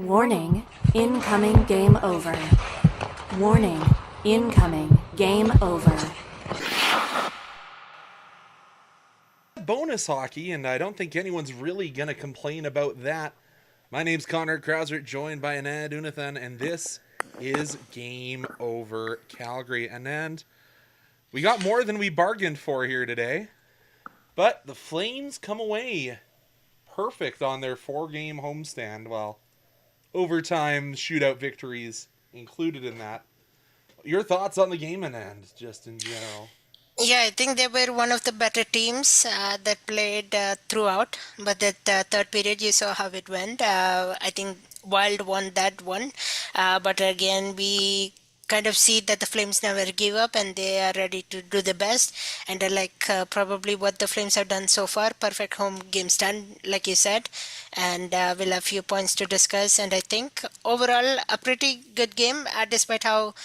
Warning, incoming game over. Warning, incoming game over. Bonus hockey, and I don't think anyone's really going to complain about that. My name's Conrad Krausert, joined by Anand, Unnithan, and this is Game Over Calgary. Anand, we got more than we bargained for here today, but the Flames come away perfect on their 4-game homestand. Well, overtime shootout victories included in that. Your thoughts on the game, Anand, just in general? Yeah, I think they were one of the better teams that played throughout. But that third period, you saw how it went. I think Wild won that one. But again, we kind of see that the Flames never give up and they are ready to do the best. And I like probably what the Flames have done so far. Perfect home game stand, like you said. And we'll have a few points to discuss. And I think overall, a pretty good game, despite how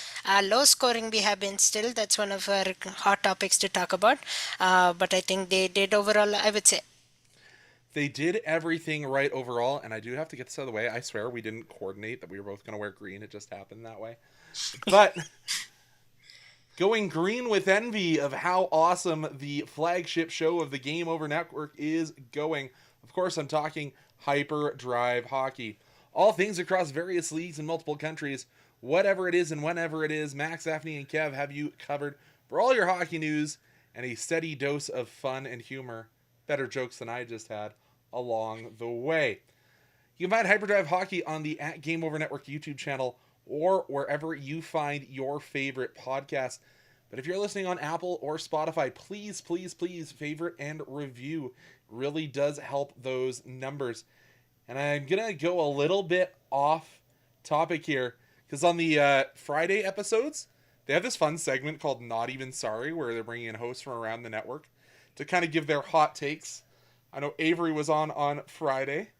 low scoring we have been still. That's one of our hot topics to talk about. But I think they did overall, I would say. They did everything right overall, and I do have to get this out of the way. I swear we didn't coordinate that we were both going to wear green. It just happened that way. But going green with envy of how awesome the flagship show of the Game Over Network is going. Of course, I'm talking Hyper Drive Hockey. All things across various leagues in multiple countries. Whatever it is and whenever it is, Max, Daphne, and Kev have you covered for all your hockey news and a steady dose of fun and humor. Better jokes than I just had along the way. You can find Hyperdrive Hockey on the Game Over Network YouTube channel or wherever you find your favorite podcast. But if you're listening on Apple or Spotify, please, please, please favorite and review. It really does help those numbers. And I'm going to go a little bit off topic here because on the Friday episodes, they have this fun segment called Not Even Sorry where they're bringing in hosts from around the network to kind of give their hot takes. I know Avery was on Friday.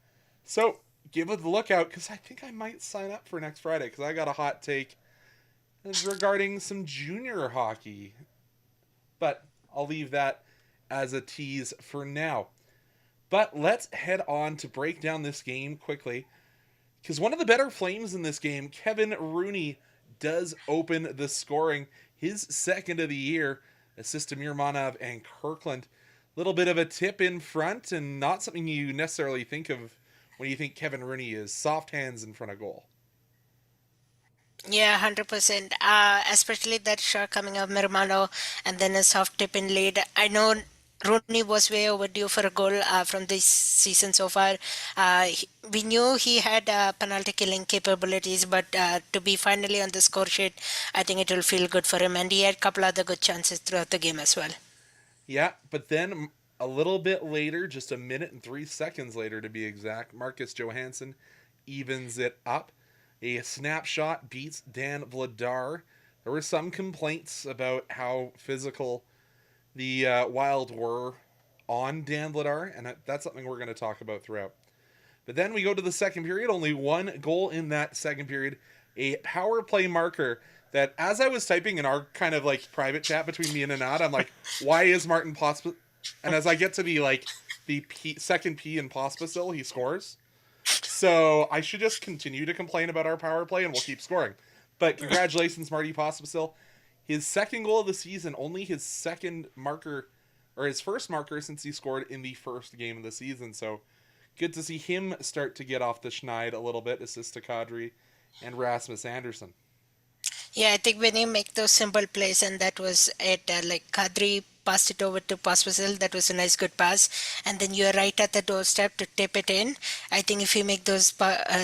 So give it a look out because I think I might sign up for next Friday because I got a hot take regarding some junior hockey. But I'll leave that as a tease for now. But let's head on to break down this game quickly. Because one of the better Flames in this game, Kevin Rooney, does open the scoring. His second of the year, assist to Mirmanov and Kirkland. Little bit of a tip in front and not something you necessarily think of when you think Kevin Rooney is soft hands in front of goal. Yeah, 100%. Especially that shot coming up Mermano and then a soft tip in lead. I know Rooney was way overdue for a goal from this season so far. We knew he had penalty killing capabilities, but to be finally on the score sheet, I think it will feel good for him. And he had a couple other good chances throughout the game as well. Yeah, but then a little bit later, just a minute and 3 seconds later to be exact, Marcus Johansson evens it up. A snapshot beats Dan Vladar. There were some complaints about how physical the Wild were on Dan Vladar, and that's something we're going to talk about throughout. But then we go to the second period, only one goal in that second period, a power play marker that as I was typing in our kind of like private chat between me and Anand, I'm like, why is Martin Pospisil? And as I get to the second P in Pospisil, he scores. So I should just continue to complain about our power play and we'll keep scoring. But congratulations, Marty Pospisil. His second goal of the season, only his second marker, or his first marker since he scored in the first game of the season. So good to see him start to get off the schneid a little bit, assist to Kadri and Rasmus Andersson. Yeah, I think when you make those simple plays, and that was it. Like Kadri passed it over to Pospisil, that was a nice, good pass. And then you're right at the doorstep to tip it in. I think if you make those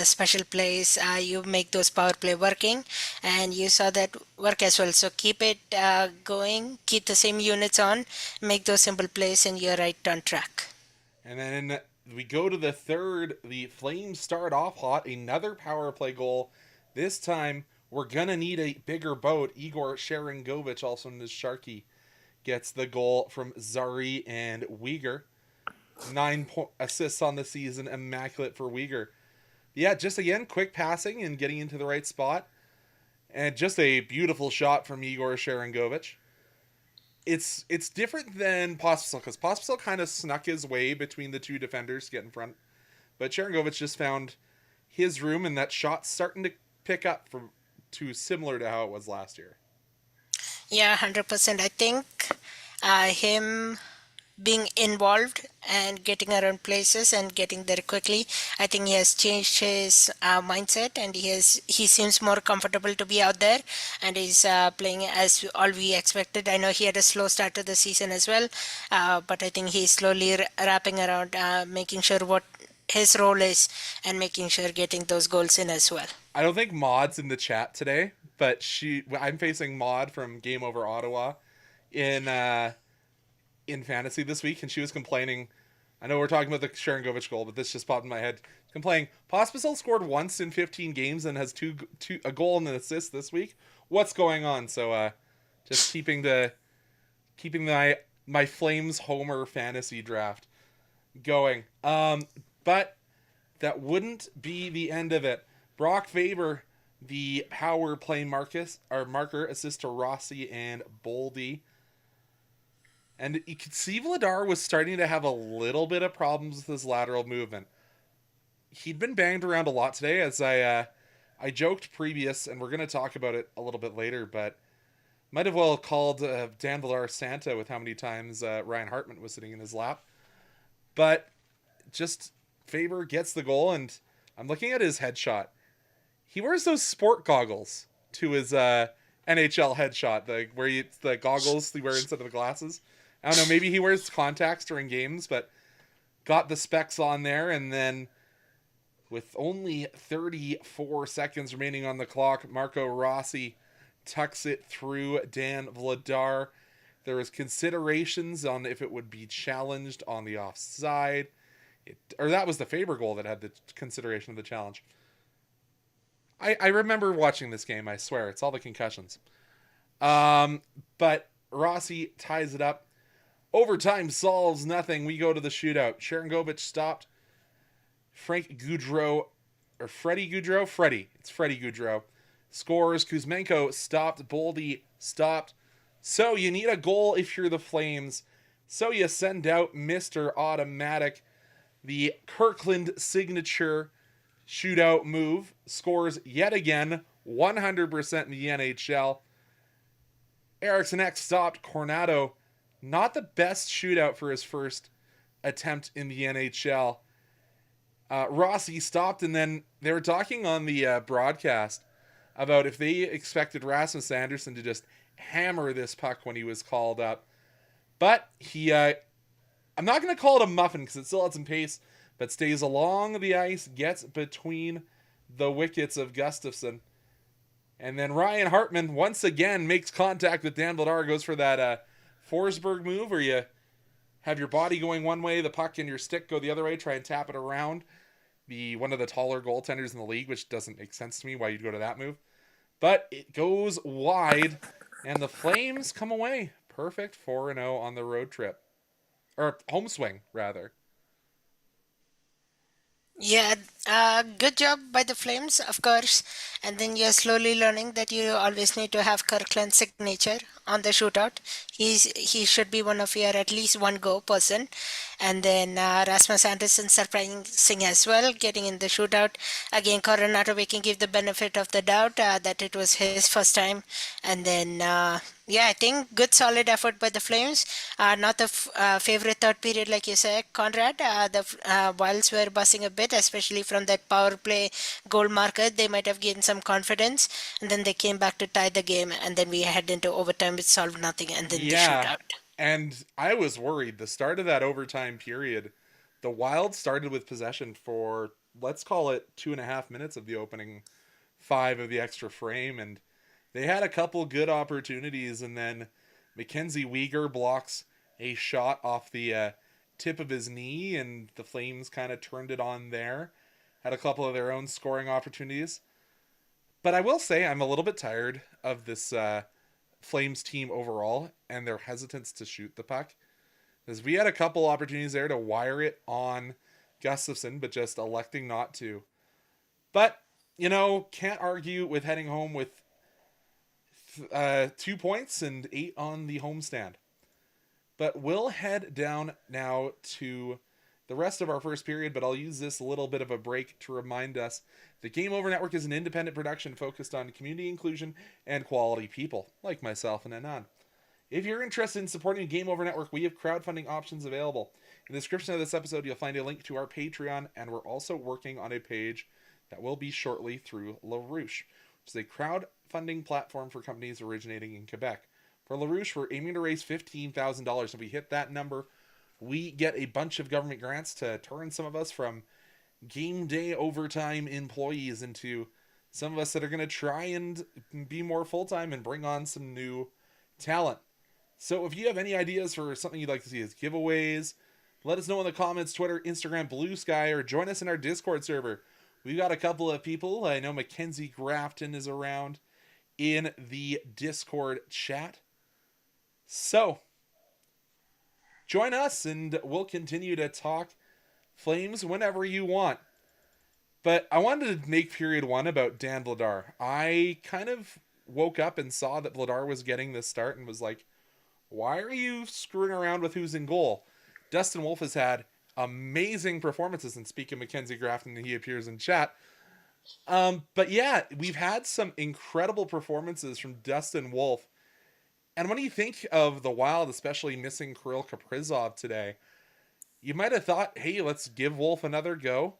special plays, you make those power play working, and you saw that work as well. So keep it going, keep the same units on, make those simple plays, and you're right on track. And then we go to the third. The Flames start off hot. Another power play goal. This time, we're going to need a bigger boat. Igor Sharangovich, also known as Sharky, gets the goal from Zari and Uyghur. 9 assists on the season. Immaculate for Uyghur. Yeah, just again, quick passing and getting into the right spot. And just a beautiful shot from Igor Sharangovich. It's different than Pospisil, because Pospisil kind of snuck his way between the two defenders to get in front. But Sharangovich just found his room, and that shot's starting to pick up to similar to how it was last year. Yeah, 100%. I think him being involved and getting around places and getting there quickly, I think he has changed his mindset, and he seems more comfortable to be out there, and he's playing as all we expected. I know he had a slow start to the season as well, but I think he's slowly wrapping around, making sure what his role is and making sure getting those goals in as well. I don't think Maud's in the chat today, but I'm facing Maud from Game Over Ottawa in fantasy this week, and she was complaining. I know we're talking about the Sharangovich goal, but this just popped in my head. Complaining, Pospisil scored once in 15 games and has a goal and an assist this week. What's going on? So just keeping my Flames Homer fantasy draft going. But that wouldn't be the end of it. Brock Faber, the power play marker, assist to Rossi and Boldy. And you could see Vladar was starting to have a little bit of problems with his lateral movement. He'd been banged around a lot today, as I joked previous, and we're going to talk about it a little bit later, but might have well called Dan Vladar Santa with how many times Ryan Hartman was sitting in his lap. But just Faber gets the goal, and I'm looking at his headshot. He wears those sport goggles to his NHL headshot, the goggles he wears instead of the glasses. I don't know, maybe he wears contacts during games, but got the specs on there, and then with only 34 seconds remaining on the clock, Marco Rossi tucks it through Dan Vladar. There was considerations on if it would be challenged on the offside. Or that was the Faber goal that had the consideration of the challenge. I remember watching this game, I swear. It's all the concussions. But Rossi ties it up. Overtime solves nothing. We go to the shootout. Sharangovich stopped. Frank Goudreau, or Freddie Goudreau? Freddie. It's Freddie Goudreau. Scores. Kuzmenko stopped. Boldy stopped. So you need a goal if you're the Flames. So you send out Mr. Automatic. The Kirkland signature shootout move. Scores yet again. 100% in the NHL. Eriksson Ek stopped. Coronado, not the best shootout for his first attempt in the NHL. Rossi stopped, and then they were talking on the broadcast about if they expected Rasmus Andersson to just hammer this puck when he was called up. But he, I'm not going to call it a muffin because it still had some pace, but stays along the ice, gets between the wickets of Gustafsson. And then Ryan Hartman once again makes contact with Dan Vladar, goes for that Forsberg move where you have your body going one way, the puck and your stick go the other way, try and tap it around one of the taller goaltenders in the league, which doesn't make sense to me why you'd go to that move. But it goes wide, and the Flames come away. Perfect 4-0 on the road trip. Or home swing, rather. Yeah, good job by the Flames, of course. And then you're slowly learning that you always need to have Kirkland's signature on the shootout. He should be one of your at least one go person. And then Rasmus Andersson surprising as well, getting in the shootout. Again, Coronado, we can give the benefit of the doubt that it was his first time. And then, yeah, I think good solid effort by the Flames. Not the favorite third period, like you said, Conrad. The Wilds were bussing a bit, especially from that power play goal marker. They might have gained some confidence, and then they came back to tie the game, and then we head into overtime with solved nothing, and then the shootout. And I was worried. The start of that overtime period, the Wild started with possession for, let's call it 2.5 minutes of the opening 5 of the extra frame, and they had a couple good opportunities, and then Mackenzie Weegar blocks a shot off the tip of his knee, and the Flames kind of turned it on there. Had a couple of their own scoring opportunities. But I will say I'm a little bit tired of this Flames team overall and their hesitance to shoot the puck. Because we had a couple opportunities there to wire it on Gustafsson, but just electing not to. But, can't argue with heading home with 2 points and 8 on the homestand. But we'll head down now to the rest of our first period, but I'll use this little bit of a break to remind us the Game Over Network is an independent production focused on community inclusion and quality people, like myself and Anand. If you're interested in supporting Game Over Network, we have crowdfunding options available. In the description of this episode, you'll find a link to our Patreon, and we're also working on a page that will be shortly through LaRouche, which is a crowdfunding platform for companies originating in Quebec. For LaRouche, we're aiming to raise $15,000. If we hit that number, we get a bunch of government grants to turn some of us from game day overtime employees into some of us that are going to try and be more full-time and bring on some new talent. So if you have any ideas for something you'd like to see as giveaways, let us know in the comments, Twitter, Instagram, Blue Sky, or join us in our Discord server. We've got a couple of people. I know Mackenzie Grafton is around in the Discord chat. So, join us and we'll continue to talk Flames whenever you want. But I wanted to make period one about Dan Vladar. I kind of woke up and saw that Vladar was getting this start and was like, why are you screwing around with who's in goal? Dustin Wolf has had amazing performances, and speaking of Mackenzie Grafton, he appears in chat. But yeah, we've had some incredible performances from Dustin Wolf. And when you think of the Wild, especially missing Kirill Kaprizov today, you might have thought, hey, let's give Wolf another go.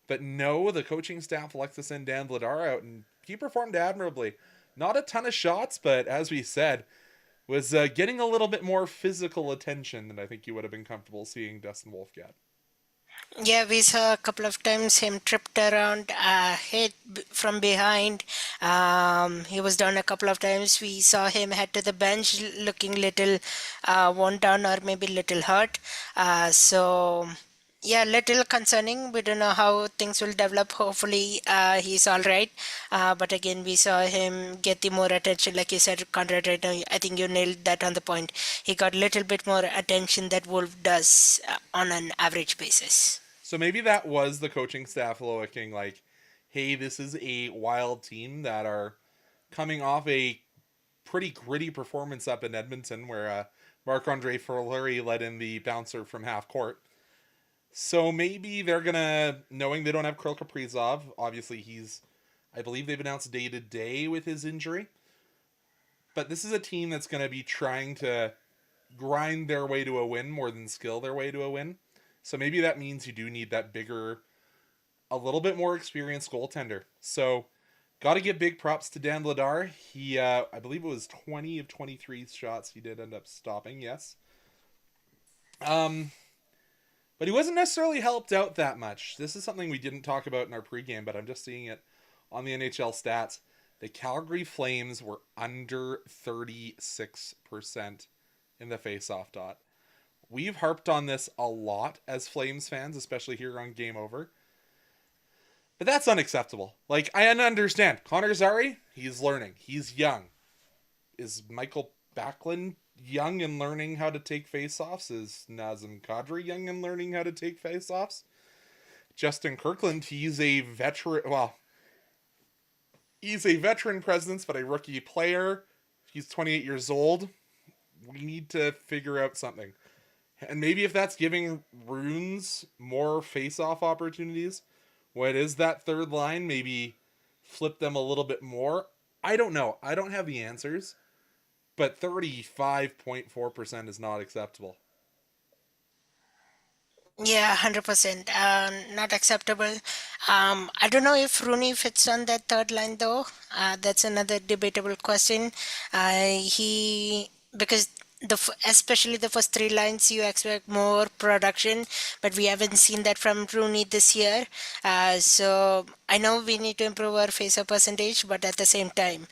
But no, the coaching staff elects to send Dan Vladar out, and he performed admirably. Not a ton of shots, but as we said, was getting a little bit more physical attention than I think you would have been comfortable seeing Dustin Wolf get. Yeah, we saw a couple of times him tripped around, hit from behind. He was down a couple of times. We saw him head to the bench looking little worn down or maybe little hurt. So yeah, little concerning. We don't know how things will develop. Hopefully, he's all right. But again, we saw him get the more attention, like you said, Conrad. Right now, I think you nailed that on the point. He got a little bit more attention that Wolf does on an average basis. So maybe that was the coaching staff looking like, hey, this is a Wild team that are coming off a pretty gritty performance up in Edmonton where Marc-Andre Fleury led in the bouncer from half court. So maybe they're going to, knowing they don't have Kirill Kaprizov, obviously I believe they've announced day-to-day with his injury. But this is a team that's going to be trying to grind their way to a win more than skill their way to a win. So maybe that means you do need that bigger, a little bit more experienced goaltender. So got to give big props to Dan Vladar. He, I believe it was 20 of 23 shots he did end up stopping, yes. But he wasn't necessarily helped out that much. This is something we didn't talk about in our pregame, but I'm just seeing it on the NHL stats. The Calgary Flames were under 36% in the face-off dot. We've harped on this a lot as Flames fans, especially here on Game Over. But that's unacceptable. Like, I understand. Connor Zary, he's learning. He's young. Is Michael Backlund young and learning how to take face-offs? Is Nazem Kadri young and learning how to take face-offs? Justin Kirkland, he's a veteran. Well, he's a veteran presence, but a rookie player. He's 28 years old. We need to figure out something. And maybe if that's giving Runes more face-off opportunities, what is that third line? Maybe flip them a little bit more. I don't know. I don't have the answers. But 35.4% is not acceptable. Yeah, 100%. Not acceptable. I don't know if Rooney fits on that third line though. That's another debatable question. Because especially the first three lines, you expect more production, but we haven't seen that from Rooney this year. So I know we need to improve our face-up percentage, but at the same time,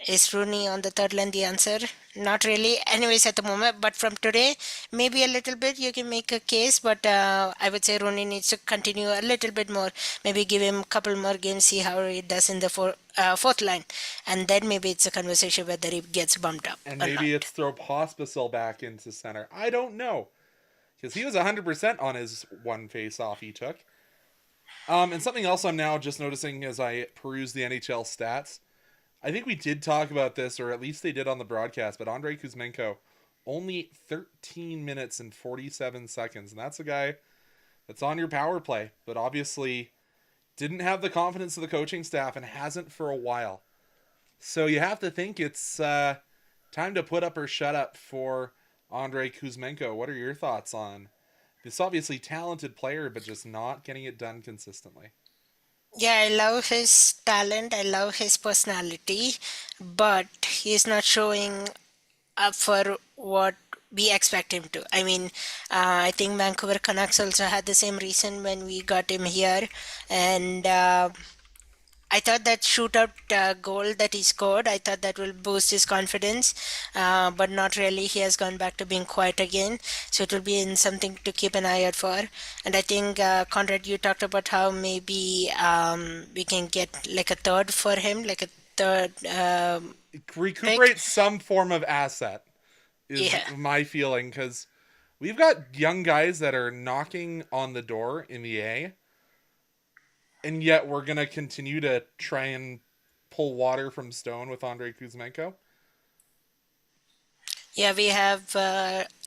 is Rooney on the third line the answer? Not really. Anyways, at the moment, but from today, maybe a little bit you can make a case, but I would say Rooney needs to continue a little bit more. Maybe give him a couple more games, see how he does in the fourth line, and then maybe it's a conversation whether he gets bumped up. And maybe not. it's throw Pospisil back into center. I don't know. Because he was 100% on his one face-off he took. And something else I'm now just noticing as I peruse the NHL stats. I think we did talk about this, or at least they did on the broadcast, but Andrei Kuzmenko, only 13 minutes and 47 seconds. And that's a guy that's on your power play, but obviously didn't have the confidence of the coaching staff and hasn't for a while. So you have to think it's time to put up or shut up for Andrei Kuzmenko. What are your thoughts on this obviously talented player, but just not getting it done consistently? Yeah, I love his talent. I love his personality, but he's not showing up for what we expect him to. I mean, I think Vancouver Canucks also had the same reason when we got him here, and I thought that shootout goal that he scored, I thought that will boost his confidence, but not really. He has gone back to being quiet again. So it will be in something to keep an eye out for. And I think, Conrad, you talked about how maybe we can get like a third for him, like a third pick. Recuperate some form of asset is Yeah. my feeling, because we've got young guys that are knocking on the door in the A, and yet we're going to continue to try and pull water from stone with Andrei Kuzmenko. Yeah, we have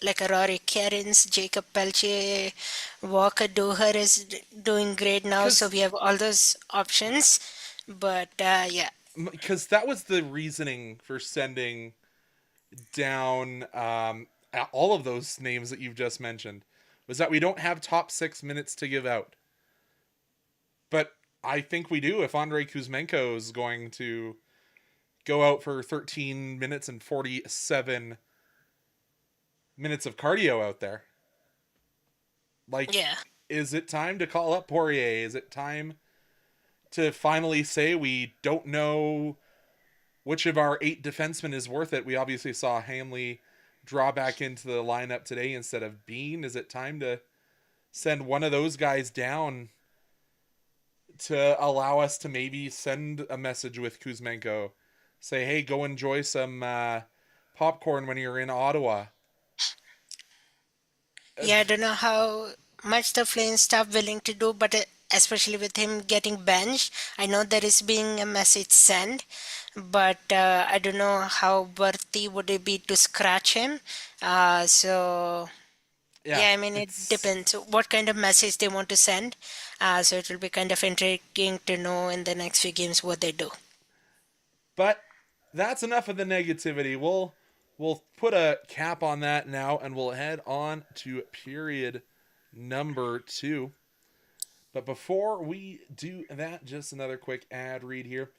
like a Rory Kerins, Jacob Pelche, Walker Doher is doing great now. So Because we have all those options. But yeah, that was the reasoning for sending down all of those names that you've just mentioned, was that we don't have top 6 minutes to give out. But I think we do if Andrei Kuzmenko is going to go out for 13 minutes and 47 minutes of cardio out there. Like, yeah. is it time to call up Poirier? Is it time to finally say we don't know which of our 8 defensemen is worth it? We obviously saw Hanley draw back into the lineup today instead of Bean. Is it time to send one of those guys down to allow us to maybe send a message with Kuzmenko? Say, hey, go enjoy some popcorn when you're in Ottawa. Yeah, I don't know how much the Flames staff willing to do, but especially with him getting benched, I know there is being a message sent, but I don't know how worthy would it be to scratch him. So Yeah, yeah, I mean, it it's... depends what kind of message they want to send. So it will be kind of intriguing to know in the next few games what they do. But that's enough of the negativity. We'll put a cap on that now, and we'll head on to period number 2. But before we do that, just another quick ad read here.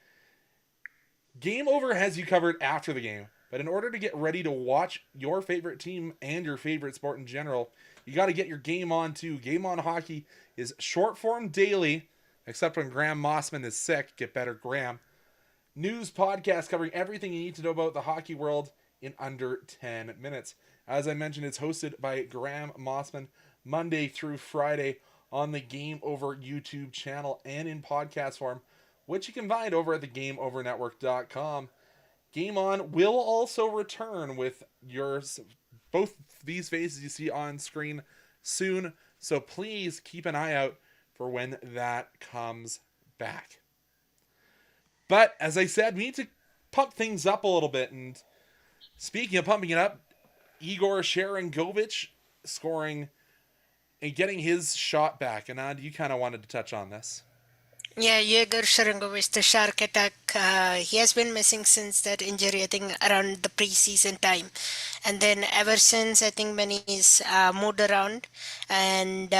Game Over has you covered after the game, but in order to get ready to watch your favorite team and your favorite sport in general, you got to get your game on too. Game On Hockey is short form daily, except when Graham Mossman is sick. Get better, Graham. News podcast covering everything you need to know about the hockey world in under 10 minutes. As I mentioned, it's hosted by Graham Mossman Monday through Friday on the Game Over YouTube channel and in podcast form, which you can find over at thegameovernetwork.com. Game On will also return with both these faces you see on screen soon, so please keep an eye out for when that comes back. But as I said, we need to pump things up a little bit. And speaking of pumping it up, Igor Sharangovich scoring and getting his shot back. Anand, you kind of wanted to touch on this. Yeah, Yegor Sharangovich, the shark attack, he has been missing since that injury, I think, around the preseason time. And then ever since, I think, when he's moved around and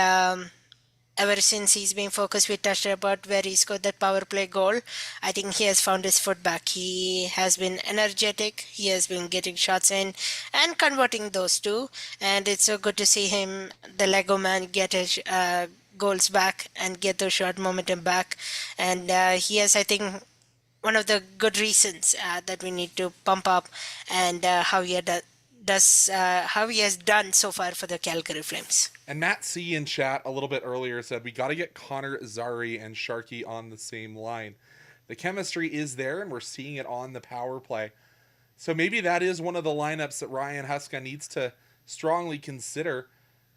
ever since he's been focused, we touched about where he scored that power play goal. I think he has found his foot back. He has been energetic. He has been getting shots in and converting those two. And it's so good to see him, the Lego man, get his goals back and get those shot momentum back. And he has, I think, one of the good reasons that we need to pump up and how he has done so far for the Calgary Flames. And Matt C in chat a little bit earlier said we got to get Connor, Zari, and Sharky on the same line. The chemistry is there, and we're seeing it on the power play. So maybe that is one of the lineups that Ryan Huska needs to strongly consider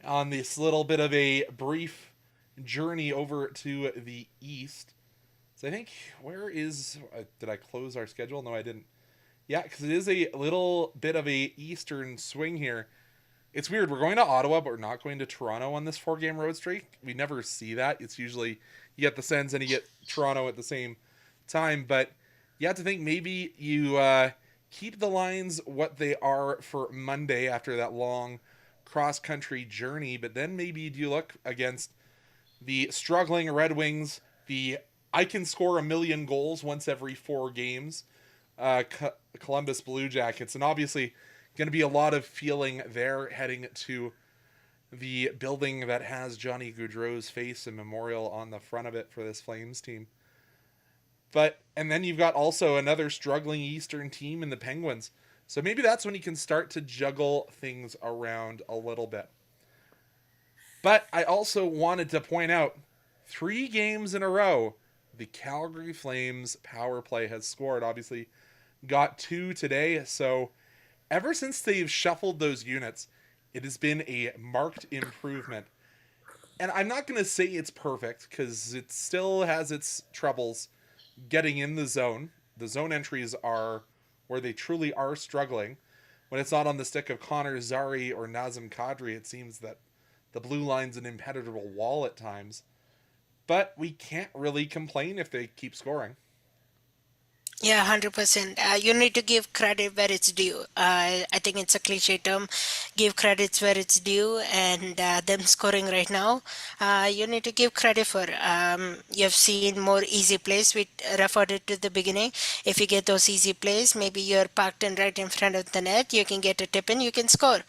on this little bit of a brief journey over to the East. So I think, where is... did I close our schedule? No, I didn't. Yeah, because it is a little bit of a Eastern swing here. It's weird. We're going to Ottawa, but we're not going to Toronto on this 4-game road streak. We never see that. It's usually you get the Sens and you get Toronto at the same time. But you have to think maybe you keep the lines what they are for Monday after that long cross-country journey. But then maybe do you look against the struggling Red Wings, the I can score a million goals once every 4 games, Columbus Blue Jackets. And obviously going to be a lot of feeling there heading to the building that has Johnny Gaudreau's face and memorial on the front of it for this Flames team. And then you've got also another struggling Eastern team in the Penguins. So maybe that's when you can start to juggle things around a little bit. But I also wanted to point out 3 games in a row, the Calgary Flames power play has scored. Obviously got 2 today. So ever since they've shuffled those units, it has been a marked improvement. And I'm not going to say it's perfect because it still has its troubles getting in the zone. The zone entries are where they truly are struggling. When it's not on the stick of Connor Zary or Nazem Kadri, it seems that the blue line's an impenetrable wall at times. But we can't really complain if they keep scoring. Yeah, 100%. You need to give credit where it's due. I think it's a cliche term. Give credits where it's due, and them scoring right now, you need to give credit for. You've seen more easy plays. We referred it to the beginning. If you get those easy plays, maybe you're parked in right in front of the net. You can get a tip in. You can score.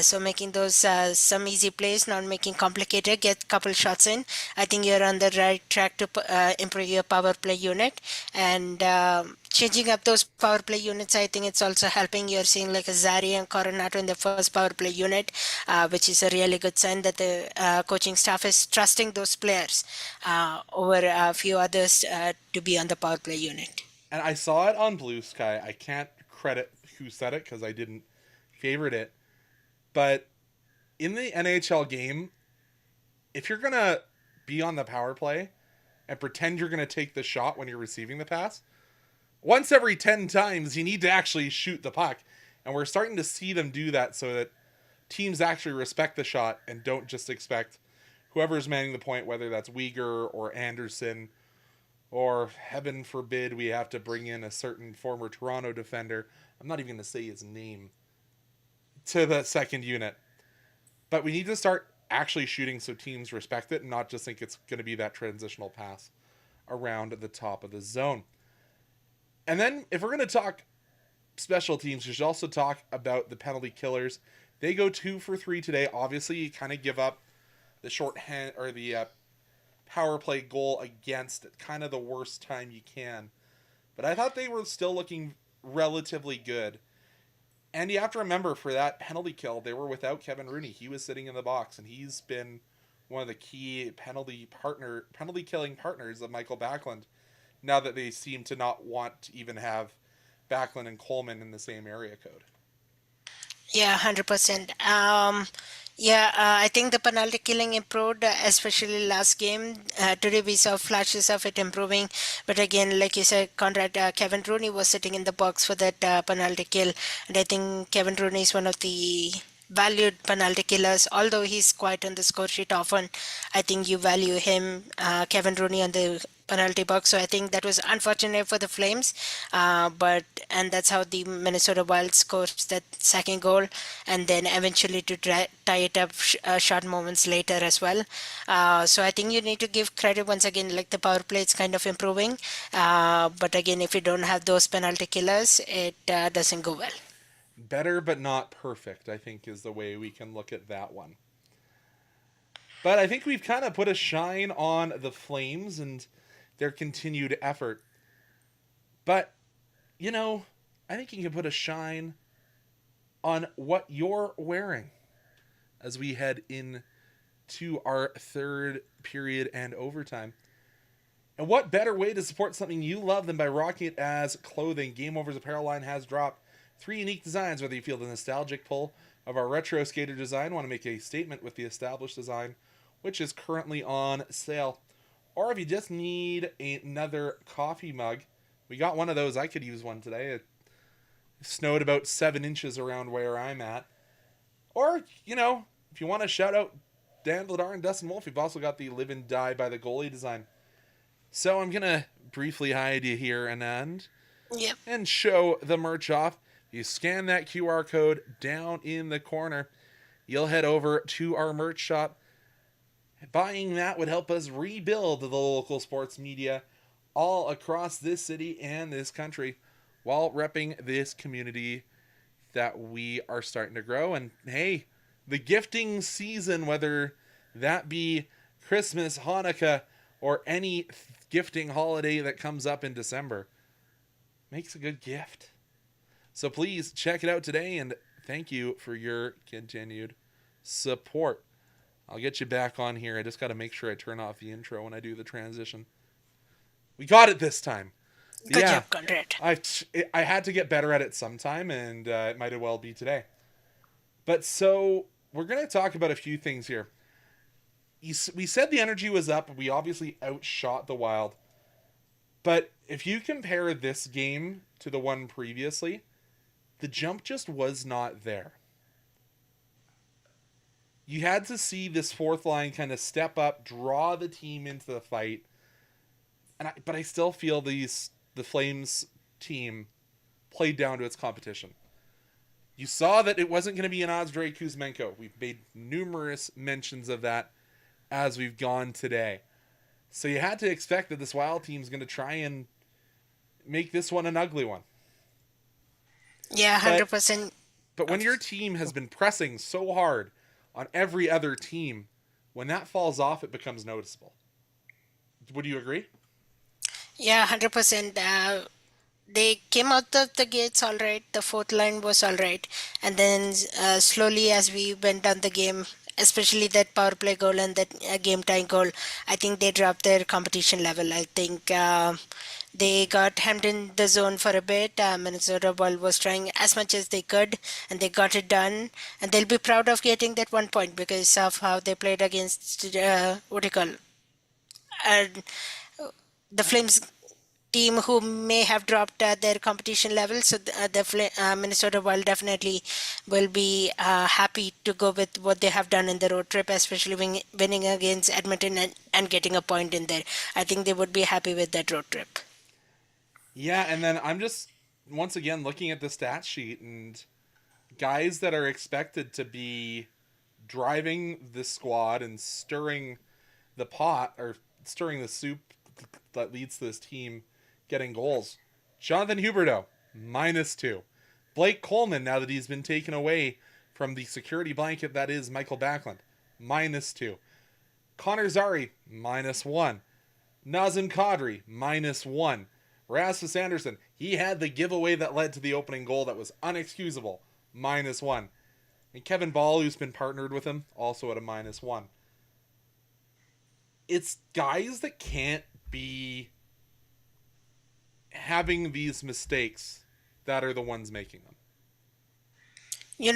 So making those some easy plays, not making complicated. Get couple shots in. I think you're on the right track to improve your power play unit, and changing up those power play units, I think it's also helping. You're seeing like a Zari and Coronado in the first power play unit, which is a really good sign that the coaching staff is trusting those players over a few others to be on the power play unit. And I saw it on Blue Sky. I can't credit who said it because I didn't favorite it. But in the NHL game, if you're going to be on the power play and pretend you're going to take the shot when you're receiving the pass, once every 10 times, you need to actually shoot the puck. And we're starting to see them do that so that teams actually respect the shot and don't just expect whoever's manning the point, whether that's Uyghur or Anderson, or heaven forbid we have to bring in a certain former Toronto defender. I'm not even going to say his name to the second unit. But we need to start actually shooting so teams respect it and not just think it's going to be that transitional pass around the top of the zone. And then, if we're going to talk special teams, we should also talk about the penalty killers. They go 2 for 3 today. Obviously, you kind of give up the shorthand or the power play goal against at kind of the worst time you can. But I thought they were still looking relatively good. And you have to remember, for that penalty kill, they were without Kevin Rooney. He was sitting in the box, and he's been one of the key penalty killing partners of Michael Backlund, now that they seem to not want to even have Backlund and Coleman in the same area code. Yeah, 100%. I think the penalty killing improved, especially last game. Today we saw flashes of it improving. But again, like you said, Conrad, Kevin Rooney was sitting in the box for that penalty kill. And I think Kevin Rooney is one of the valued penalty killers, although he's quite on the score sheet often. I think you value him, Kevin Rooney, on the penalty box. So I think that was unfortunate for the Flames, and that's how the Minnesota Wild scores that second goal, and then eventually to tie it up short moments later as well. So I think you need to give credit once again, like the power play is kind of improving, but again, if you don't have those penalty killers, it doesn't go well. Better but not perfect, I think, is the way we can look at that one. But I think we've kind of put a shine on the Flames and their continued effort. But, I think you can put a shine on what you're wearing as we head into our third period and overtime. And what better way to support something you love than by rocking it as clothing? Game Over's apparel line has dropped 3 unique designs, whether you feel the nostalgic pull of our retro skater design, want to make a statement with the established design, which is currently on sale. Or if you just need another coffee mug, we got one of those. I could use one today. It snowed about 7 inches around where I'm at. Or, if you want to shout out Dan Vladar and Dustin Wolf, you've also got the Live and Die by the Goalie design. So I'm going to briefly hide you here, Anand, Yep. and show the merch off. You scan that QR code down in the corner. You'll head over to our merch shop. Buying that would help us rebuild the local sports media all across this city and this country while repping this community that we are starting to grow. And hey, the gifting season, whether that be Christmas, Hanukkah, or any gifting holiday that comes up in December, makes a good gift. So please check it out today, and thank you for your continued support. I'll get you back on here. I just got to make sure I turn off the intro when I do the transition. We got it this time. Good job, Conrad. I had to get better at it sometime, and it might as well be today. But so we're going to talk about a few things here. We said the energy was up. We obviously outshot the Wild. But if you compare this game to the one previously, the jump just was not there. You had to see this fourth line kind of step up, draw the team into the fight. But I still feel the Flames team played down to its competition. You saw that it wasn't going to be an Andrei Kuzmenko. We've made numerous mentions of that as we've gone today. So you had to expect that this Wild team is going to try and make this one an ugly one. Yeah, 100%. But when your team has been pressing so hard on every other team, when that falls off, it becomes noticeable. Would you agree? Yeah, 100%. They came out of the gates all right. The fourth line was all right. And then slowly as we went down the game, especially that power play goal and that game time goal, I think they dropped their competition level. I think they got hemmed in the zone for a bit. Minnesota Wild was trying as much as they could, and they got it done. And they'll be proud of getting that 1 point because of how they played against, what do you call, uh, the Flames team who may have dropped their competition level. So Minnesota Wild definitely will be happy to go with what they have done in the road trip, especially winning against Edmonton and getting a point in there. I think they would be happy with that road trip. Yeah, and then I'm just, once again, looking at the stat sheet, and guys that are expected to be driving the squad and stirring the pot, or stirring the soup that leads to this team getting goals. Jonathan Huberdeau, -2. Blake Coleman, now that he's been taken away from the security blanket that is Michael Backlund, -2. Connor Zary, -1. Nazem Kadri, -1. Rasmus Anderson, he had the giveaway that led to the opening goal that was unexcusable, -1. And Kevin Ball, who's been partnered with him, also at a -1. It's guys that can't be having these mistakes that are the ones making them.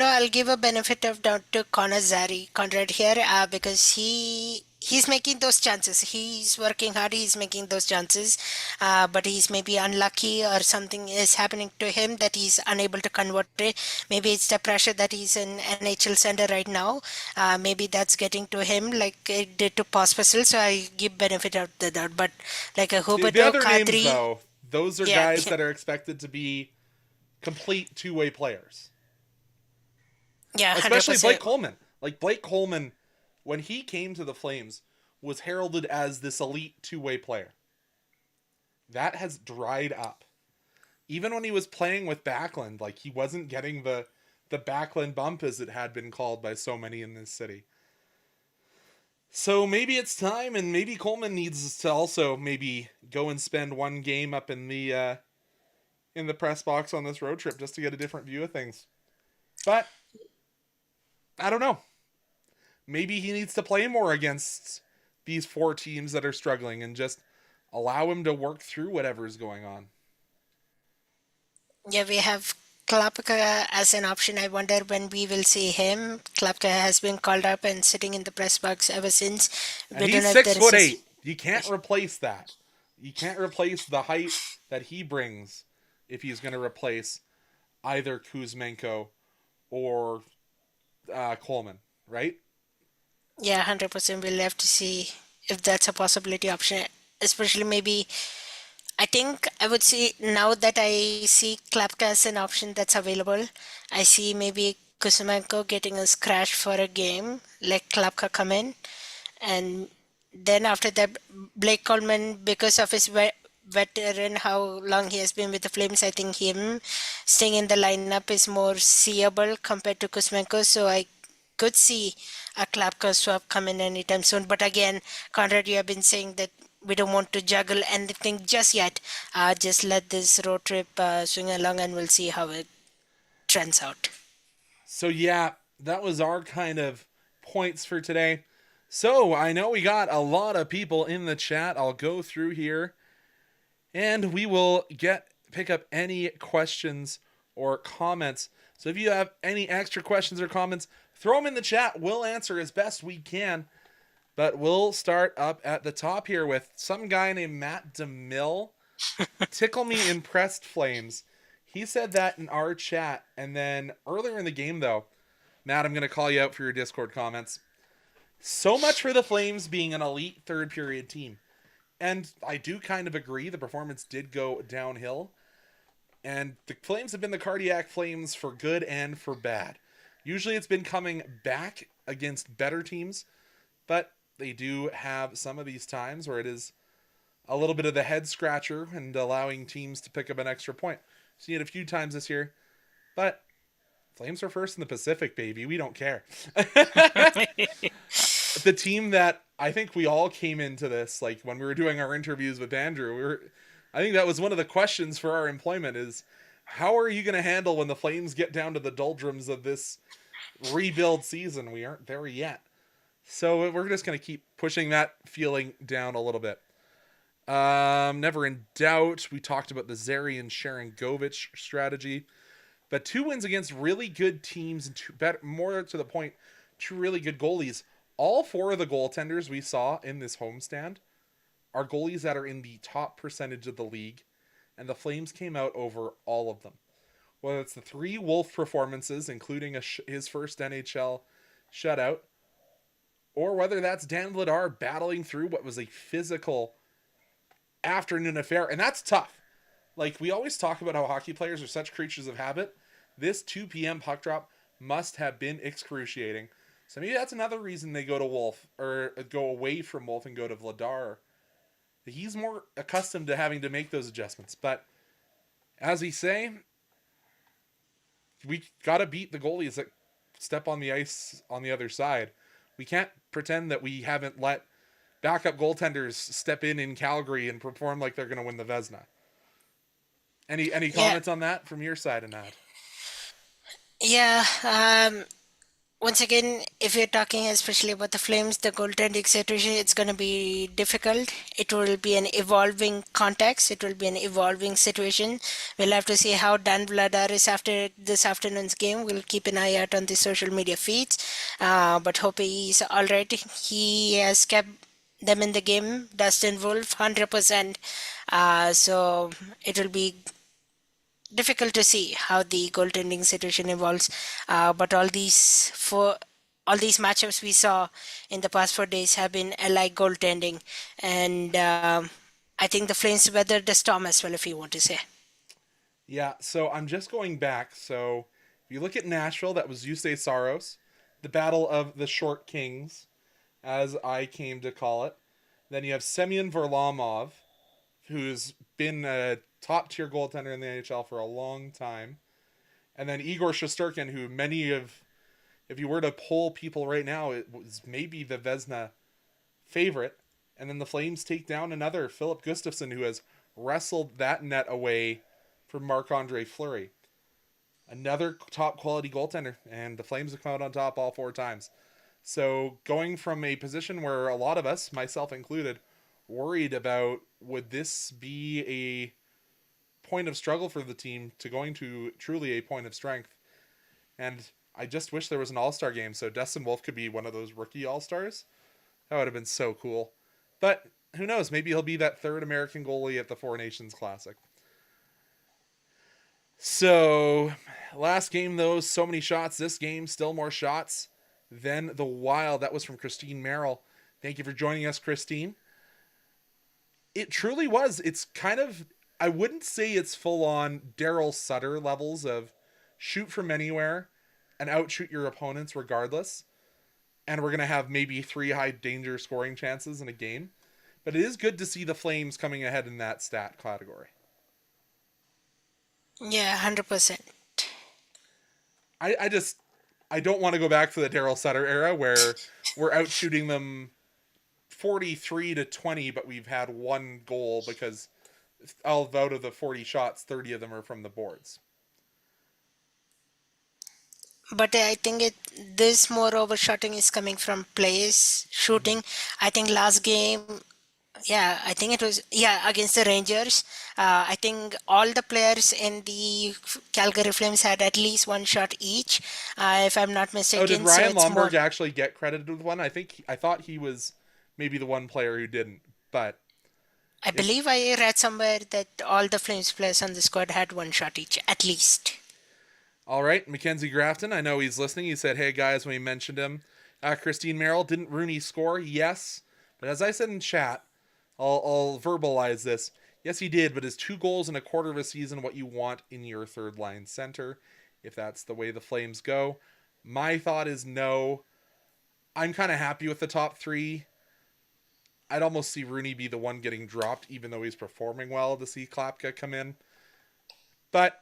I'll give a benefit of doubt to Conrad here, because he's making those chances. He's working hard. He's making those chances, but he's maybe unlucky or something is happening to him that he's unable to convert it. Maybe it's the pressure that he's in NHL center right now. Maybe that's getting to him like it did to Pospisil. So I give benefit of the doubt. But like a Huberdeau, The other Kadri, names, though, those are guys that are expected to be complete two-way players. Yeah, 100%. Especially Blake Coleman. Like, Blake Coleman, when he came to the Flames, was heralded as this elite two-way player. That has dried up. Even when he was playing with Backlund, like, he wasn't getting the Backlund bump, as it had been called by so many in this city. So maybe it's time, and maybe Coleman needs to also maybe go and spend one game up in the press box on this road trip just to get a different view of things. But I don't know. Maybe he needs to play more against these four teams that are struggling and just allow him to work through whatever's going on. Yeah, we have Klapka as an option. I wonder when we will see him. Klapka has been called up and sitting in the press box ever since. And he's 6'8". You can't replace that. You can't replace the height that he brings if he's going to replace either Kuzmenko or Coleman, right? Yeah, 100%. We'll have to see if that's a possibility option. Especially maybe, I think I would say now that I see Klapka as an option that's available, I see maybe Kusumenko getting a scratch for a game, like Klapka come in, and then after that, Blake Coleman, because of his veteran, how long he has been with the Flames, I think him staying in the lineup is more seeable compared to Kuzmenko. So I could see a Klapka swap coming anytime soon. But again, Conrad, you have been saying that we don't want to juggle anything just yet. Just let this road trip swing along, and we'll see how it trends out. So yeah, that was our kind of points for today. So I know we got a lot of people in the chat. I'll go through here and we will pick up any questions or comments. So if you have any extra questions or comments, throw them in the chat. We'll answer as best we can. But we'll start up at the top here with some guy named Matt DeMille. Tickle me impressed Flames. He said that in our chat. And then earlier in the game, though, Matt, I'm going to call you out for your Discord comments. So much for the Flames being an elite third period team. And I do kind of agree. The performance did go downhill. And the Flames have been the cardiac Flames for good and for bad. Usually it's been coming back against better teams. But they do have some of these times where it is a little bit of the head scratcher and allowing teams to pick up an extra point. Seen it a few times this year. But Flames are first in the Pacific, baby. We don't care. The team that I think we all came into this, like when we were doing our interviews with Andrew, I think that was one of the questions for our employment is, how are you going to handle when the Flames get down to the doldrums of this rebuild season? We aren't there yet. So we're just going to keep pushing that feeling down a little bit. Never in doubt. We talked about the Zary and Sharangovich strategy. But 2 wins against really good teams, and more to the point, 2 really good goalies. All 4 of the goaltenders we saw in this homestand are goalies that are in the top percentage of the league, and the Flames came out over all of them. Whether it's the 3 Wolf performances, including his first NHL shutout, or whether that's Dan Vladar battling through what was a physical afternoon affair, and that's tough. Like, we always talk about how hockey players are such creatures of habit. This 2 p.m. puck drop must have been excruciating. So maybe that's another reason they go to Wolf, or go away from Wolf and go to Vladar. He's more accustomed to having to make those adjustments. But, as we say, we got to beat the goalies that step on the ice on the other side. We can't pretend that we haven't let backup goaltenders step in Calgary and perform like they're going to win the Vezina. Any comments on that from your side, Anand? Yeah. Once again, if you're talking especially about the Flames, the goaltending situation, it's going to be difficult. It will be an evolving context. It will be an evolving situation. We'll have to see how Dan Vladar is after this afternoon's game. We'll keep an eye out on the social media feeds. But hope he's all right. He has kept them in the game. Dustin Wolf, 100%. So it will be difficult to see how the goaltending situation evolves. But all these matchups we saw in the past 4 days have been alike goaltending, and I think the Flames weathered the storm as well, if you want to say. Yeah, so I'm just going back. So if you look at Nashville, that was Jusei Saros, the Battle of the Short Kings, as I came to call it. Then you have Semyon Varlamov, who's been a top-tier goaltender in the NHL for a long time. And then Igor Shesterkin, who if you were to poll people right now, it was maybe the Vezina favorite. And then the Flames take down another, Philip Gustafsson, who has wrestled that net away from Marc-Andre Fleury. Another top-quality goaltender, and the Flames have come out on top all 4 times. So going from a position where a lot of us, myself included, worried about would this be a point of struggle for the team to going to truly a point of strength. And I just wish there was an all-star game so Dustin Wolf could be one of those rookie all-stars. That would have been so cool. But who knows, maybe he'll be that 3rd American goalie at the Four Nations Classic. So Last game, though, so many shots. This game, still more shots than the Wild. That was from Christine Merrill. Thank you for joining us, Christine. It truly was. It's kind of, I wouldn't say it's full on Daryl Sutter levels of shoot from anywhere and outshoot your opponents regardless. And we're going to have maybe 3 high danger scoring chances in a game. But it is good to see the Flames coming ahead in that stat category. Yeah, 100%. I don't want to go back to the Daryl Sutter era where we're outshooting them 43-20, but we've had 1 goal because out of the 40 shots, 30 of them are from the boards. But I think this more overshooting is coming from plays, shooting. I think last game, yeah, I think it was, yeah, against the Rangers. I think all the players in the Calgary Flames had at least 1 shot each, if I'm not mistaken. Oh, did Ryan so Lomberg actually get credited with one? I thought he was maybe the one player who didn't, but I believe I read somewhere that all the Flames players on the squad had 1 shot each, at least. All right, Mackenzie Grafton, I know he's listening. He said, hey guys, when we mentioned him. Christine Merrill, didn't Rooney score? Yes. But as I said in chat, I'll verbalize this. Yes, he did, but is 2 goals in a quarter of a season what you want in your third line center? If that's the way the Flames go. My thought is no. I'm kind of happy with the top 3. I'd almost see Rooney be the one getting dropped, even though he's performing well to see Klapka come in. But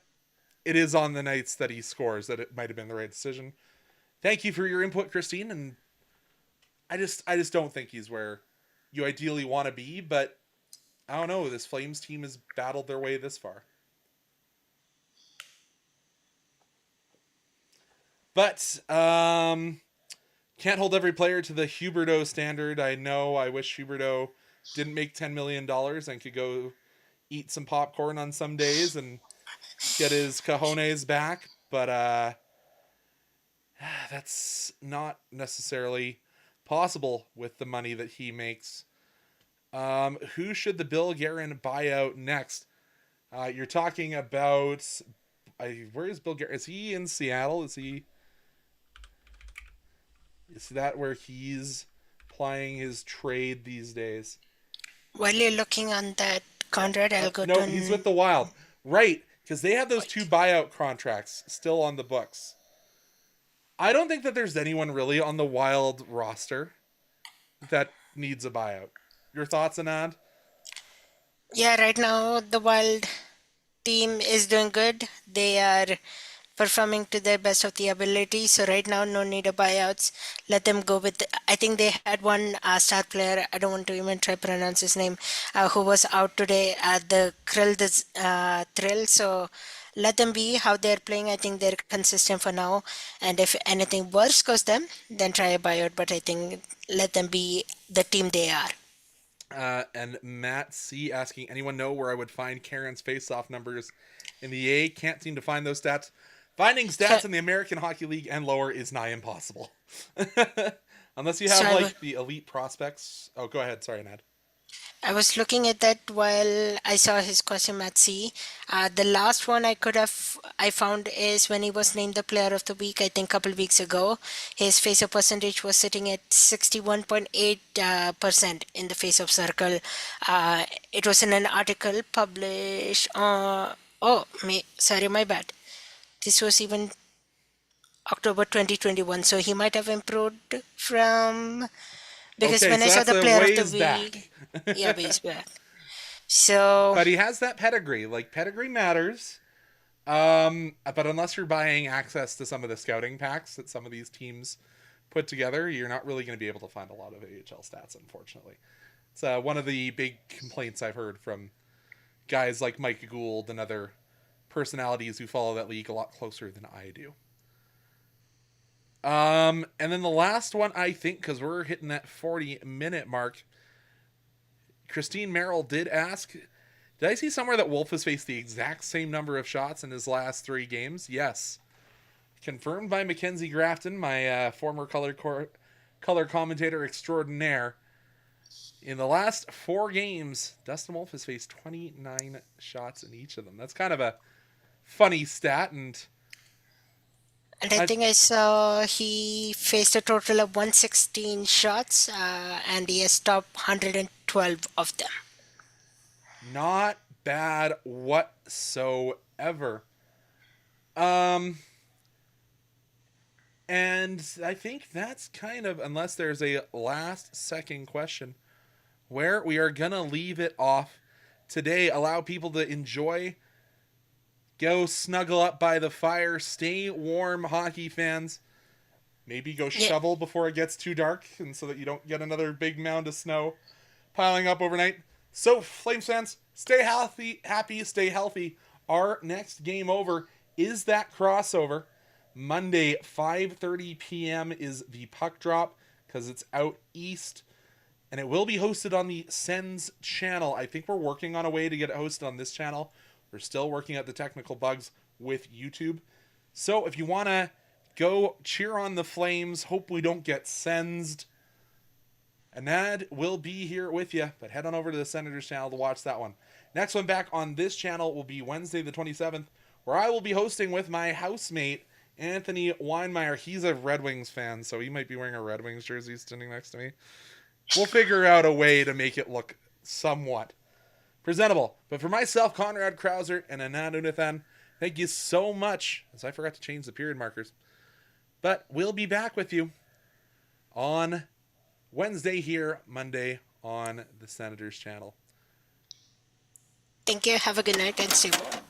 it is on the nights that he scores that it might have been the right decision. Thank you for your input, Christine. And I just don't think he's where you ideally want to be, but I don't know. This Flames team has battled their way this far. But can't hold every player to the Huberdeau standard. I know. I wish Huberdeau didn't make $10 million and could go eat some popcorn on some days and get his cojones back. But that's not necessarily possible with the money that he makes. Who should the Bill Guerin buy out next? You're talking about... where is Bill Guerin? Is he in Seattle? Is that where he's plying his trade these days? While you're looking on that, Conrad, I'll go No, he's with the Wild. Right, because they have those 2 buyout contracts still on the books. I don't think that there's anyone really on the Wild roster that needs a buyout. Your thoughts, Anand? Yeah, right now the Wild team is doing good. They are performing to their best of the ability. So right now, no need of buyouts. Let them go with. I think they had one star player. I don't want to even try to pronounce his name, who was out today at the Thrill. So let them be how they're playing. I think they're consistent for now. And if anything worse goes them, then try a buyout. But I think let them be the team they are. And Matt C asking, anyone know where I would find Karen's face-off numbers in the A? Can't seem to find those stats. Finding stats in the American Hockey League and lower is nigh impossible. Unless you have the elite prospects. Oh, go ahead. Sorry, Ned. I was looking at that while I saw his question, Matt C. The last one I found is when he was named the Player of the Week, I think a couple weeks ago. His face-off percentage was sitting at 61.8% in the face-off circle. It was in an article published. My bad. This was even October 2021, so he might have improved from... Because when I saw the Player of the Week... Yeah, ways back. So... But he has that pedigree. Pedigree matters. But unless you're buying access to some of the scouting packs that some of these teams put together, you're not really going to be able to find a lot of AHL stats, unfortunately. It's one of the big complaints I've heard from guys like Mike Gould and other personalities who follow that league a lot closer than I do. And then the last one, I think, because we're hitting that 40-minute mark, Christine Merrill did ask, did I see somewhere that Wolf has faced the exact same number of shots in his last 3 games? Yes. Confirmed by Mackenzie Grafton, my former color commentator extraordinaire. In the last 4 games, Dustin Wolf has faced 29 shots in each of them. That's kind of a funny stat, and And I think I saw he faced a total of 116 shots, and he has stopped 112 of them. Not bad whatsoever. Um, and I think that's kind of, unless there's a last second question, where we are gonna leave it off today. Allow people to enjoy. Go snuggle up by the fire. Stay warm, hockey fans. Maybe go Yeah. shovel before it gets too dark, and so that you don't get another big mound of snow piling up overnight. So, Flames fans, stay healthy, happy, stay healthy. Our next game over is that crossover. Monday, 5:30 p.m. is the puck drop because it's out east. And it will be hosted on the Sens channel. I think we're working on a way to get it hosted on this channel. We're still working out the technical bugs with YouTube. So if you want to go cheer on the Flames, hope we don't get sensed, Anand will be here with you. But head on over to the Senators channel to watch that one. Next one back on this channel will be Wednesday the 27th, where I will be hosting with my housemate, Anthony Weinmeier. He's a Red Wings fan, so he might be wearing a Red Wings jersey standing next to me. We'll figure out a way to make it look somewhat presentable. But for myself, Conrad, Krausert, and Anand Unnithan, thank you so much, as I forgot to change the period markers. But we'll be back with you on Wednesday here, Monday on the Senators channel. Thank you. Have a good night and stay warm.